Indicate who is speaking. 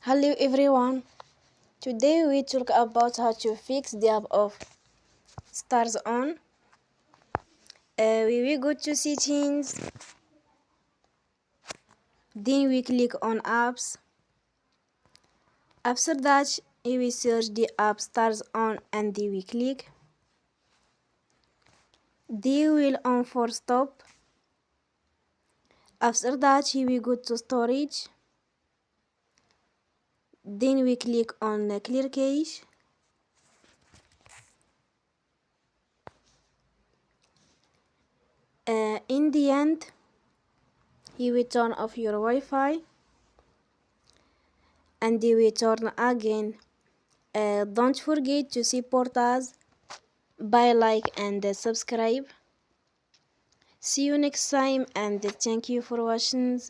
Speaker 1: Hello everyone. Today we talk about how to fix the app of Starz on. We will go to settings. Then we click on apps. After that, we will search the app Starz on and then we click. Then we will on for stop. After that, we will go to storage. Then we click on clear cache. In the end, you will turn off your Wi-Fi and you will turn again. Don't forget to support us by like and subscribe. See you next time and thank you for watching.